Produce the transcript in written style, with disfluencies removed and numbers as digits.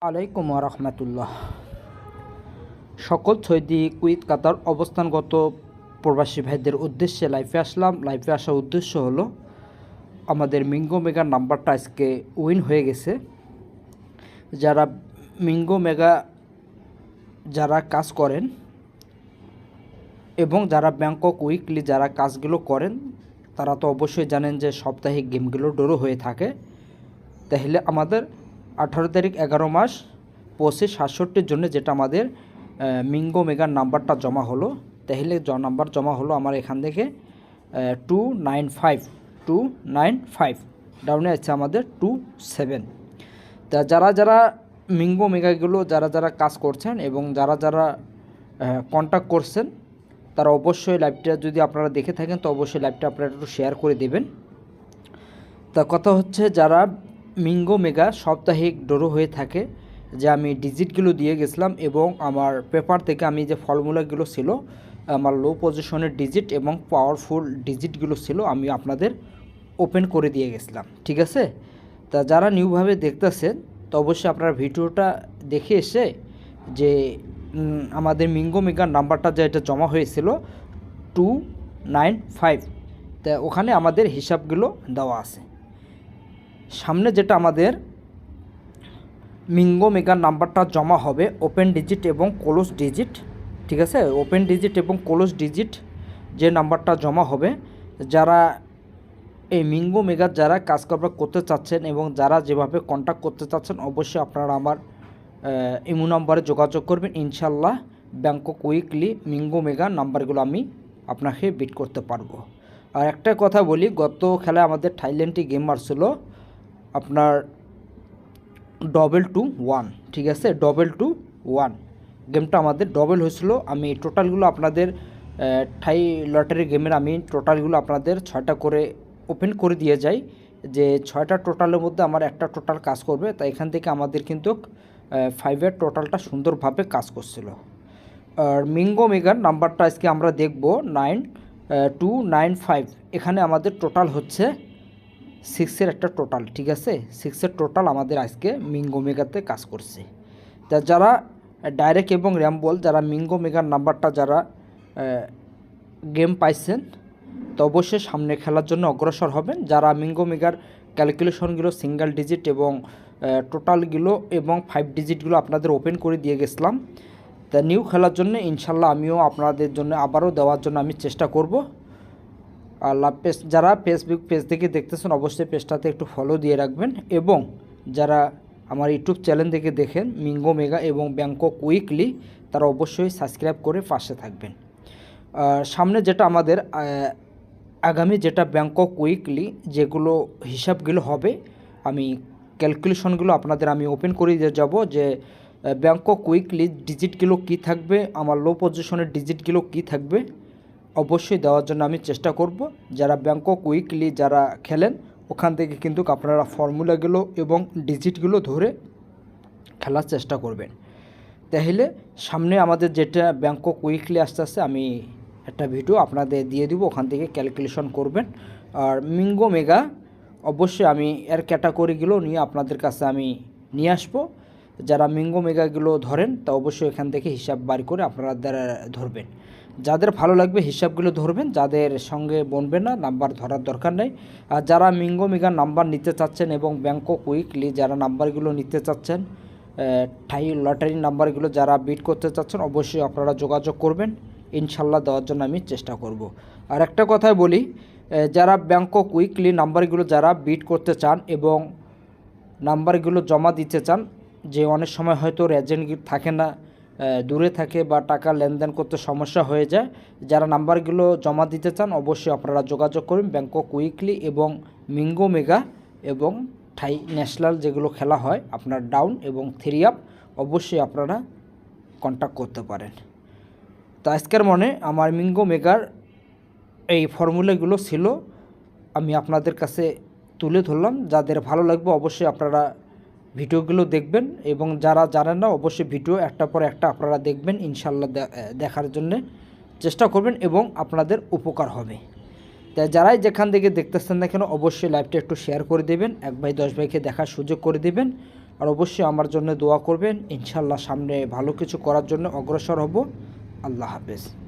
আলাইকুম রহমতুল্লাহ। সকল Saudi, Kuwait, কাতার অবস্থানগত প্রবাসী ভাইদের উদ্দেশ্যে লাইভে আসলাম। লাইভে আসার উদ্দেশ্য হলো আমাদের মিঙ্গো মেগার নাম্বারটা আজকে উইন হয়ে গেছে। যারা মিঙ্গো মেগা যারা কাজ করেন এবং যারা ব্যাংকক উইকলি যারা কাজগুলো করেন তারা তো অবশ্যই জানেন যে সাপ্তাহিক গেমগুলো ড্র হয়ে থাকে। তাহলে আমাদের 18 তারিখ 11 মাস 2567 জন্য যেটা আমাদের মিঙ্গো মেগার নাম্বারটা জমা হলো, তাহলে নাম্বার জমা হলো আমার এখান থেকে 295 ডাউনে আছে আমাদের 27। তা যারা যারা মিঙ্গো মেগাগুলো যারা যারা কাজ করছেন এবং যারা যারা কন্ট্যাক্ট করছেন তারা অবশ্যই লাইভটা যদি আপনারা দেখে থাকেন তো অবশ্যই লাইভটা আপনারা একটু শেয়ার করে দেবেন। তা কথা হচ্ছে যারা মিঙ্গো মেগা সাপ্তাহিক ড্র হয়ে থাকে, যে আমি ডিজিটগুলো দিয়ে গেছিলাম এবং আমার পেপার থেকে আমি যে ফর্মুলাগুলো ছিল আমার লো পজিশনের ডিজিট এবং পাওয়ারফুল ডিজিটগুলো ছিল আমি আপনাদের ওপেন করে দিয়ে গেছিলাম, ঠিক আছে। তা যারা নিউভাবে দেখতেছেন তো অবশ্যই আপনারা ভিডিওটা দেখে এসে যে আমাদের মিঙ্গো মেগার নাম্বারটা যেটা জমা হয়েছিল 295, তা ওখানে আমাদের হিসাবগুলো দেওয়া আছে। সামনে যেটা আমাদের মিঙ্গো মেগার নাম্বারটা জমা হবে ওপেন ডিজিট এবং ক্লোজ ডিজিট, ঠিক আছে। ওপেন ডিজিট এবং ক্লোজ ডিজিট যে নাম্বারটা জমা হবে, যারা এই মিঙ্গো মেগার যারা কাজ করতে চাচ্ছেন এবং যারা যেভাবে কন্ট্যাক্ট করতে চাচ্ছেন অবশ্যই আপনারা আমার ইমো নাম্বারে যোগাযোগ করবেন। ইনশাল্লাহ ব্যাংকক উইকলি মিঙ্গো মেগা নাম্বারগুলো আমি আপনাকে বিট করতে পারবো। আর একটা কথা বলি, গত খেলায় আমাদের থাইল্যান্ডে গেম মারছিল আপনার 2-2-1, ঠিক আছে। 2-2-1 গেমটা আমাদের ডবল হয়েছিল। আমি টোটালগুলো আপনাদের থাই লটারি গেমের আমি টোটালগুলো আপনাদের 6টা করে ওপেন করে দিয়ে যাই, যে 6টা টোটালের মধ্যে আমার একটা টোটাল কাজ করবে। তাই এখান থেকে আমাদের কিন্তু 5-এর টোটালটা সুন্দরভাবে কাজ করছিল। আর মিঙ্গো মেগার নাম্বারটা আজকে আমরা দেখব 9295। এখানে আমাদের টোটাল হচ্ছে 6-এর একটা টোটাল, ঠিক আছে। 6-এর টোটাল আমাদের আজকে মিঙ্গো মেগাতে কাজ করছে। তা যারা ডাইরেক্ট এবং র্যাম্বল যারা মিঙ্গো মেগার নাম্বারটা যারা গেম পাইছেন তো অবশ্যই সামনে খেলার জন্য অগ্রসর হবেন। যারা মিঙ্গো মেগার ক্যালকুলেশনগুলো সিঙ্গেল ডিজিট এবং টোটালগুলো এবং 5 ডিজিটগুলো আপনাদের ওপেন করে দিয়ে গেছিলাম, তা নিউ খেলার জন্য ইনশাল্লাহ আমিও আপনাদের জন্য আবারও দেওয়ার জন্য আমি চেষ্টা করব। আর পেজ যারা ফেসবুক পেজ থেকে দেখতেছেন অবশ্যই পেজটাতে একটু ফলো দিয়ে রাখবেন, এবং যারা আমার ইউটিউব চ্যানেল থেকে দেখেন মিঙ্গো মেগা এবং ব্যাংকক উইকলি তারা অবশ্যই সাবস্ক্রাইব করে পাশে থাকবেন। সামনে যেটা আমাদের আগামী যেটা ব্যাংকক উইকলি যেগুলো হিসাবগুলো হবে আমি ক্যালকুলেশনগুলো আপনাদের আমি ওপেন করে দিয়ে যাব, যে ব্যাংকক উইকলি ডিজিটগুলো কী থাকবে, আমার লো পজিশনের ডিজিটগুলো কী থাকবে অবশ্যই দেওয়ার জন্য আমি চেষ্টা করব। যারা ব্যাংকক উইকলি যারা খেলেন ওখান থেকে কিন্তু আপনারা ফর্মুলাগুলো এবং ডিজিটগুলো ধরে খেলার চেষ্টা করবেন। তাহলে সামনে আমাদের যেটা ব্যাংকক উইকলি আস্তে আস্তে আমি একটা ভিডিও আপনাদের দিয়ে দিব, ওখান থেকে ক্যালকুলেশন করবেন। আর মিঙ্গো মেগা অবশ্যই আমি এর ক্যাটাগরিগুলো নিয়ে আপনাদের কাছে আমি নিয়ে আসবো। যারা মিঙ্গো মেগাগুলো ধরেন তা অবশ্যই এখান থেকে হিসাব বার করে আপনারা ধরবেন। যাদের ভালো লাগবে হিসাবগুলো ধরবেন, যাদের সঙ্গে বনবে না নাম্বার ধরার দরকার নেই। আর যারা মিঙ্গো মেগার নাম্বার নিতে চাচ্ছেন এবং ব্যাংকক উইকলি যারা নাম্বারগুলো নিতে চাচ্ছেন, থাই লটারির নাম্বারগুলো যারা বিট করতে চাচ্ছেন অবশ্যই আপনারা যোগাযোগ করবেন। ইনশাল্লাহ দেওয়ার জন্য আমি চেষ্টা করব। আর একটা কথাই বলি, যারা ব্যাংকক উইকলি নাম্বারগুলো যারা বিট করতে চান এবং নাম্বারগুলো জমা দিতে চান, যে অনেক সময় হয়তো এজেন্ট থাকে না, দূরে থাকে বা টাকা লেনদেন করতে সমস্যা হয়ে যায়, যারা নাম্বারগুলো জমা দিতে চান অবশ্যই আপনারা যোগাযোগ করুন। ব্যাংকক উইকলি এবং মিঙ্গো মেগা এবং থাই ন্যাশনাল যেগুলো খেলা হয় আপনার ডাউন এবং 3 আপ অবশ্যই আপনারা কন্ট্যাক্ট করতে পারেন। তো আজকের মনে আমার মিঙ্গো মেগার এই ফর্মুলাগুলো ছিল আমি আপনাদের কাছে তুলে ধরলাম। যাদের ভালো লাগবে অবশ্যই আপনারা ভিডিওগুলো দেখবেন, এবং যারা জানেন না অবশ্যই ভিডিও একটা পর একটা আপনারা দেখবেন, ইনশাল্লাহ দেখার জন্য চেষ্টা করবেন এবং আপনাদের উপকার হবে। তাই যারাই যেখান থেকে দেখতেছেন না কেন অবশ্যই লাইভটা একটু শেয়ার করে দেবেন, 1 ভাই 10 ভাইকে দেখার সুযোগ করে দেবেন। আর অবশ্যই আমার জন্য দোয়া করবেন। ইনশাল্লাহ সামনে ভালো কিছু করার জন্য অগ্রসর হব। আল্লাহ হাফেজ।